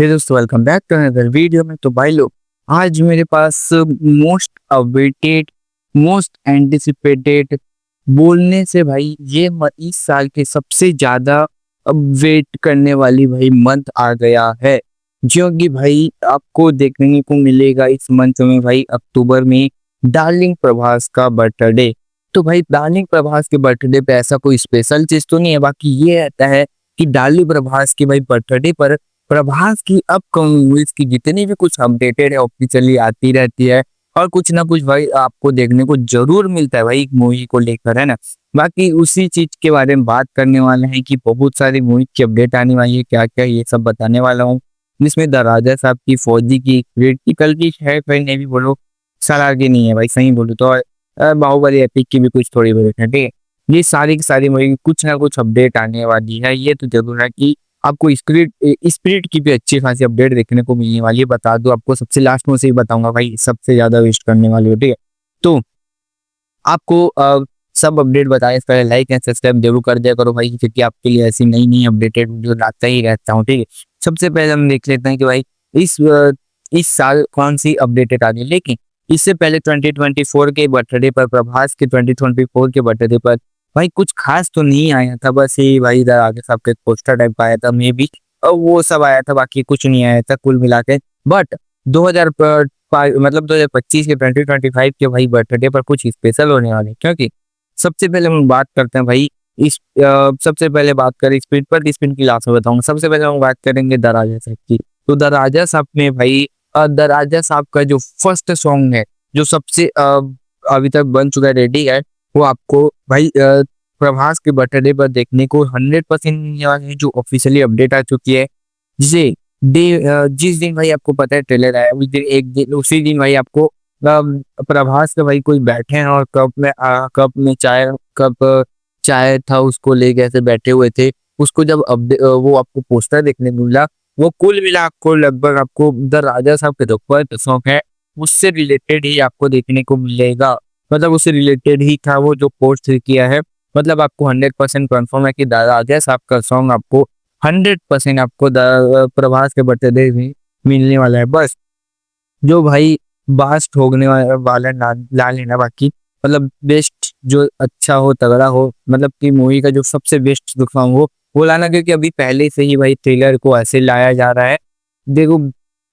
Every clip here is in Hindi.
हे दोस्तों, welcome back to another video में। तो भाई लोग, आज मेरे पास मोस्ट अवेटेड, मोस्ट एंटिसिपेटेड, बोलने से भाई इस साल के सबसे ज्यादा वेट करने वाली भाई मंथ आ गया है। जो कि भाई आपको देखने को मिलेगा इस मंथ में भाई, अक्टूबर में डार्लिंग प्रभास का बर्थडे। तो भाई डार्लिंग प्रभास के बर्थडे पे ऐसा कोई स्पेशल चीज तो नहीं है, बाकी ये रहता है कि डार्लिंग प्रभास की भाई बर्थडे पर प्रभास की अपकमिंग मूवीज की जितनी भी कुछ अपडेटेड है ऑफिशियली आती रहती है, और कुछ ना कुछ भाई आपको देखने को जरूर मिलता है भाई मूवी को लेकर, है ना। बाकी उसी चीज के बारे में बात करने वाले हैं कि बहुत सारी मूवी की अपडेट आने वाली है, क्या क्या ये सब बताने वाला हूँ। जिसमें द राजा साहब की, फौजी की, क्रिटिकल की है, फिर नहीं भी बोलो, सालार की नहीं है भाई, सही बोलूँ तो। बाहुबली एपिक की भी कुछ थोड़ी बहुत है, ठीक है। ये सारी की सारी मूवी कुछ ना कुछ अपडेट आने वाली है। ये तो जरूर है कि आपको स्पिरिट की भी अच्छी खासी अपडेट देखने को मिलने वाली है। बता दो आपको, सबसे लास्ट में से ही बताऊंगा भाई, सबसे ज्यादा वेस्ट करने वाली हो, ठीक है। तो आपको सब अपडेट बताए इससे पहले लाइक एंड सब्सक्राइब जरूर कर दिया करो भाई, क्योंकि आपके लिए ऐसी नई नई अपडेटेड वीडियो लाता ही रहता हूँ, ठीक है। सबसे पहले हम देख लेते हैं कि भाई इस साल कौन सी अपडेटेड आ रही है। लेकिन इससे पहले 2024 के बर्थडे पर, प्रभास के 2024 के बर्थडे पर भाई कुछ खास तो नहीं आया था। बस ये भाई आगे साहब के पोस्टर टाइप का आया था, मे बी, और वो सब आया था, बाकी कुछ नहीं आया था कुल मिला के। बट 2025 के 2025 के भाई बर्थडे पर कुछ स्पेशल होने वाले हैं, क्योंकि सबसे पहले हम बात करते हैं भाई सबसे पहले बात करें स्पीड पर, स्पीड की लास्ट में बताऊंगा। सबसे पहले हम बात करेंगे द राजा साहब की। तो द राजा साहब में भाई द राजा साहब का जो फर्स्ट सॉन्ग है, जो सबसे अभी तक बन चुका है, रेडी है, वो आपको भाई प्रभास के बर्थडे पर देखने को 100% मिलने वाले हैं, जो ऑफिशियली अपडेट आ चुकी है। जिसे जिस दिन भाई आपको पता है ट्रेलर आया, उसी दिन भाई आपको प्रभास के भाई कोई बैठे हैं और कप चाय था, उसको लेके ऐसे बैठे हुए थे। उसको जब वो आपको पोस्टर देखने को मिला, वो कुल मिला आपको लगभग आपको द राजा साहब के जो फर्स्ट सॉन्ग है उससे रिलेटेड ही आपको देखने को मिलेगा। मतलब उससे रिलेटेड ही था वो जो पोस्ट किया है। मतलब आपको 100% कन्फर्म है कि द राजा साहब का सॉन्ग आपको 100% आपको प्रभास के बर्थडे में मिलने वाला है। बस जो भाई बास ठोकने वाला ला लेना बाकी, मतलब बेस्ट जो अच्छा हो, तगड़ा हो, मतलब कि मूवी का जो सबसे बेस्ट सॉन्ग हो वो लाना, क्योंकि अभी पहले से ही भाई ट्रेलर को ऐसे लाया जा रहा है। देखो,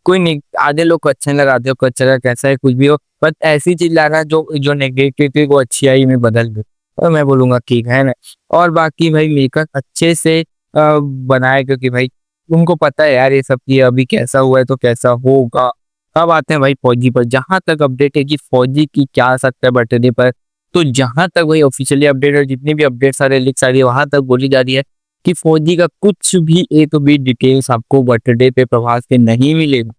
कोई नहीं, आधे लोग को अच्छा नहीं लगा, आधे को अच्छा लगा, कैसा है कुछ भी हो, बट ऐसी चीज लाना जो जो नेगेटिविटी को अच्छाई में बदल दे, और मैं बोलूंगा ठीक है ना। और बाकी भाई मेकअप अच्छे से बनाए, क्योंकि भाई उनको पता है यार ये सब की अभी कैसा हुआ है तो कैसा होगा। अब आते हैं भाई फौजी पर। जहां तक अपडेट है कि फौजी की क्या आ सकता है बर्थडे पर, तो जहां तक भाई ऑफिशियली अपडेट है, जितनी भी अपडेट सारे लिक्स आ रही है, वहां तक बोली जा रही है कि फौजी का कुछ भी ए तो बी डिटेल्स आपको बर्थडे पे प्रभास के नहीं मिलेगा।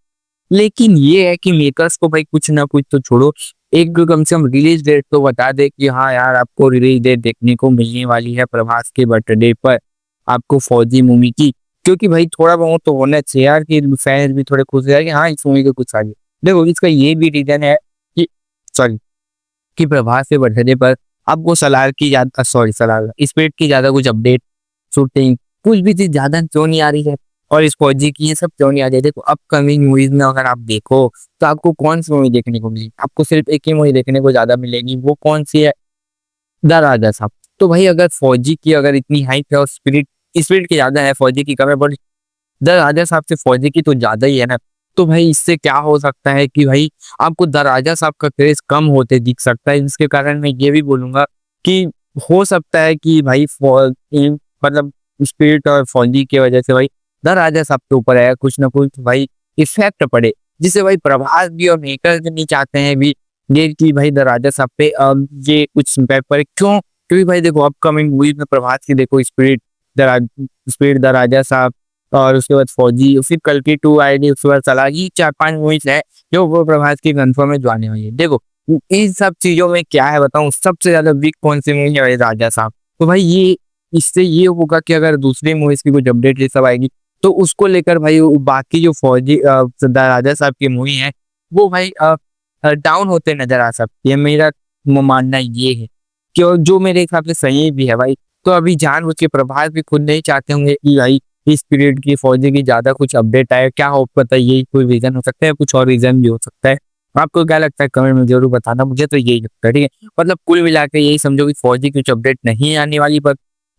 लेकिन ये है कि मेकर्स को भाई कुछ ना कुछ तो छोड़ो, एक कम से कम रिलीज डेट तो बता दे कि हाँ यार आपको रिलीज डेट देखने को मिलने वाली है प्रभास के बर्थडे पर, आपको फौजी मूवी की। क्योंकि भाई थोड़ा बहुत तो होना चाहिए यार, कि फैंस भी थोड़े खुश रहे कि हाँ इस मूवी के कुछ आ गए। देखो, इसका ये भी रीजन है कि सॉरी कि प्रभास के बर्थडे पर आपको सलार की ज्यादा, सॉरी सलार स्पिरिट की ज्यादा कुछ अपडेट, शूटिंग, कुछ भी चीज ज्यादा क्यों नहीं आ रही है, और इस फौजी की ये सब क्यों नहीं आ रही है। देखो, अपकमिंग मूवीज में अगर आप देखो तो आपको कौन सी मूवी देखने को मिलेगी, आपको सिर्फ एक ही मूवी देखने को ज्यादा मिलेगी। वो कौन सी है? द राजा साहब। तो भाई अगर फौजी की अगर इतनी हाइप है और स्पिरिट स्पिरिट की ज्यादा है, फौजी की कम है, बट द राजा साहब से फौजी की तो ज्यादा ही है ना। तो भाई इससे क्या हो सकता है कि भाई आपको द राजा साहब का क्रेज कम होते दिख सकता है। इसके कारण मैं ये भी बोलूंगा कि हो सकता है कि भाई मतलब स्पिरिट और फौजी की वजह से भाई द राजा साहब के ऊपर आया कुछ ना कुछ भाई इफेक्ट पड़े, जिससे भाई प्रभास भी और मेकर भी नहीं चाहते हैं भी ये कि भाई द राजा साहब पे ये कुछ इम्पैक्ट पड़े। क्यों? क्योंकि भाई देखो, अपकमिंग मूवीज में प्रभास की देखो, स्पिरिट, द राजा साहब, और उसके बाद फौजी, फिर कल की 2 आएगी, उसके बाद सलार, ये 4-5 मूवीज है जो वो प्रभास की कंफर्म है जो आने वाली है। देखो, इन सब चीजों में क्या है बताऊं, सबसे ज्यादा वीक कौन सी मूवी है भाई? राजा साहब। तो भाई ये इससे ये होगा कि अगर दूसरी मूवीज की कुछ अपडेट ये सब आएगी तो उसको लेकर भाई बाकी जो फौजी द राजा साहब की मूवी है वो भाई डाउन होते नजर आ सकती है। मेरा मानना ये है कि, और जो मेरे हिसाब से सही भी है भाई। तो अभी जानबूझ के प्रभास भी खुद नहीं चाहते होंगे कि भाई इस पीरियड की फौजी की ज्यादा कुछ अपडेट आए, क्या हो पता है यही कोई रीजन हो सकता है, कुछ और रीजन भी हो सकता है। आपको क्या लगता है कमेंट में जरूर बताना, मुझे तो यही लगता है। ठीक है, मतलब कुल मिला के यही समझो कि फौजी की कुछ अपडेट नहीं आने वाली, पर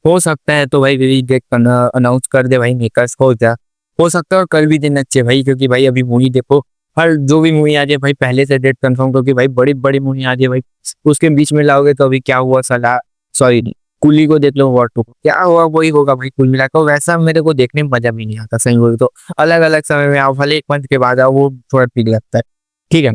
हो सकता है तो भाई रिलीज डेट अनाउंस कर दे भाई मेकर्स, हो सकता है और कर भी देना चाहिए भाई, क्योंकि भाई अभी मूवी देखो, हर जो भी मूवी आ जाए भाई पहले से डेट कंफर्म, क्योंकि भाई बड़ी बड़ी मूवी आ जाए भाई उसके बीच में लाओगे तो अभी क्या हुआ साला, सॉरी कुली को देख लो, वॉर टू को क्या हुआ वही होगा भाई, कुल मिलाकर वैसा मेरे को देखने में मजा भी नहीं आता सही बोले तो। अलग अलग समय में आओ, भले एक मंथ के बाद आओ, वो थोड़ा ठीक लगता है। ठीक है,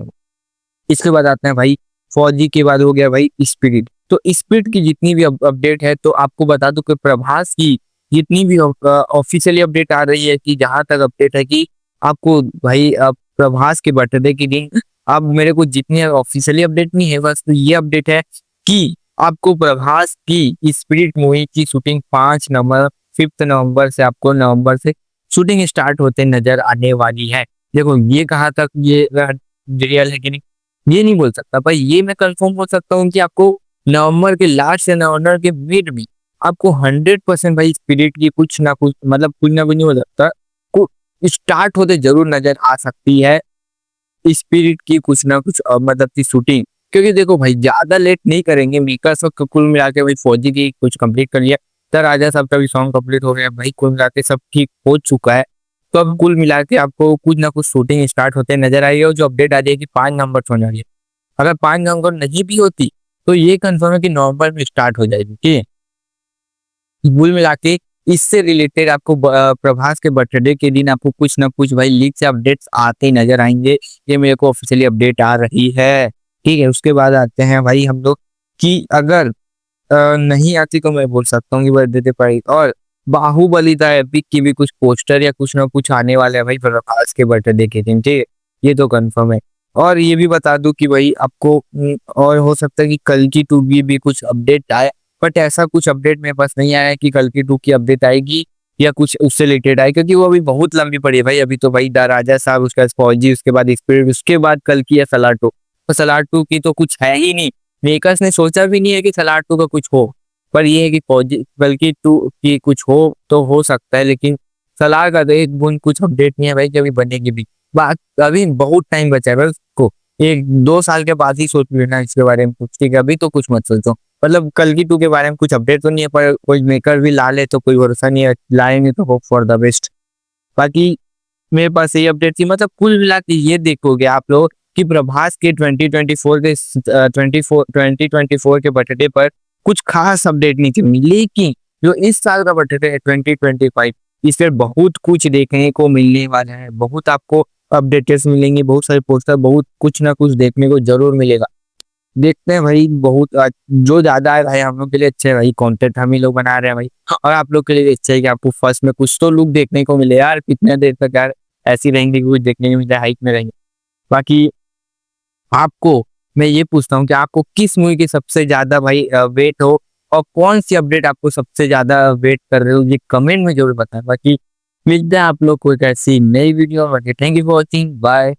इसके बाद आते हैं भाई फौजी के बाद हो गया भाई स्पिरिट। तो स्पिरिट की जितनी भी अपडेट है तो आपको बता दूं कि प्रभास की जितनी भी ऑफिशियली अपडेट आ रही है, कि जहां तक अपडेट है कि आपको भाई प्रभास के बर्थडे के दिन, अब मेरे को जितनी ऑफिशियली अपडेट नहीं है, बस ये अपडेट है कि आपको प्रभास की स्पिरिट मूवी की शूटिंग 5 नवंबर 5 नवंबर से, आपको नवंबर से शूटिंग स्टार्ट होते नजर आने वाली है। देखो ये कहाँ तक ये रियल है कि नहीं, ये नहीं बोल सकता भाई, ये मैं कंफर्म हो सकता हूँ कि आपको नवंबर के लास्ट या नवंबर के मिड में आपको 100% भाई स्पिरिट की कुछ ना कुछ, मतलब कुछ ना कुछ नहीं हो सकता, स्टार्ट होते जरूर नजर आ सकती है स्पिरिट की कुछ ना कुछ मतलब की शूटिंग। क्योंकि देखो भाई ज्यादा लेट नहीं करेंगे मेकर्स, कुल मिला के भाई फौजी की कुछ कंप्लीट कर लिया, तो राजा साहब का भी सॉन्ग कंप्लीट हो गया भाई, कुल मिला के सब ठीक हो चुका है। तो अब कुल मिला के आपको कुछ ना कुछ शूटिंग स्टार्ट होते नजर आई है, और जो अपडेट आ जाएगी 5 नवंबर से होने वाली है। अगर 5 नवंबर नहीं भी होती तो ये कंफर्म है कि नवंबर में स्टार्ट हो जाएगी। ठीक है, कुल मिला के इससे रिलेटेड आपको प्रभास के बर्थडे के दिन आपको कुछ ना कुछ भाई लीक से अपडेट्स आते ही नजर आएंगे, ये मेरे को ऑफिशियली अपडेट आ रही है। ठीक है, उसके बाद आते हैं भाई हम लोग कि अगर नहीं आती तो मैं बोल सकता हूँ कि बर्थडे पर, और बाहुबली द एपिक की भी कुछ पोस्टर या कुछ ना कुछ आने वाला है भाई प्रभास के बर्थडे के दिन। ठीक है, ये तो कंफर्म है। और ये भी बता दूं कि भाई आपको और हो सकता है कि कल की टू भी कुछ अपडेट आए, बट ऐसा कुछ अपडेट मेरे पास नहीं आया है कि कल की टू की अपडेट आएगी या कुछ उससे रिलेटेड आए, क्योंकि वो अभी बहुत लंबी पड़ी है भाई। अभी तो भाई द राजा साहब, उसके बाद फौजी, उसके बाद स्पिरिट, उसके बाद कल की है सलार टू, तो सलार टू की तो कुछ है ही नहीं, मेकर्स ने सोचा भी नहीं है कि सलार टू का कुछ हो। पर ये है कि फौजी बल्कि टू की कुछ हो तो हो सकता है, लेकिन सलार का तो एक बूंद कुछ अपडेट नहीं है भाई कि अभी बनेगी भी। अभी बहुत टाइम बचा है बस को, 1-2 साल के बाद ही सोच लेना इसके बारे में कुछ। ठीक है, अभी तो कुछ मत सोचो, मतलब कल की टू के बारे में कुछ अपडेट तो नहीं है, पर कोई मेकर भी ला ले तो कोई भरोसा नहीं है, लाएंगे तो होप फॉर द बेस्ट। बाकी मेरे पास यही अपडेट थी, मतलब कुल मिला के ये देखोगे आप लोग कि प्रभास के 2024 के बर्थडे पर कुछ खास अपडेट नहीं थी, लेकिन जो इस साल का बर्थडे है 2025, इस पर बहुत कुछ देखने को मिलने वाला है, बहुत आपको अपडेट्स मिलेंगे, बहुत सारे पोस्टर, बहुत कुछ ना कुछ देखने को जरूर मिलेगा। देखते हैं भाई, बहुत जो ज्यादा है भाई हम लोग के लिए अच्छा है भाई, कंटेंट हम ही लोग बना रहे हैं भाई, और आप लोग के लिए अच्छा है कि आपको फर्स्ट में कुछ तो लुक देखने को मिले यार, कितने देर तक यार ऐसी रहेंगे, कुछ देखने को मिले, हाइट में रहेंगे। बाकी आपको मैं ये पूछता हूँ कि आपको किस मूवी की सबसे ज्यादा भाई वेट हो, और कौन सी अपडेट आपको सबसे ज्यादा वेट कर रहे हो, ये कमेंट में जरूर बताएं। बाकी मिलते हैं आप लोग को एक ऐसी नई वीडियो में, thank you for watching, bye.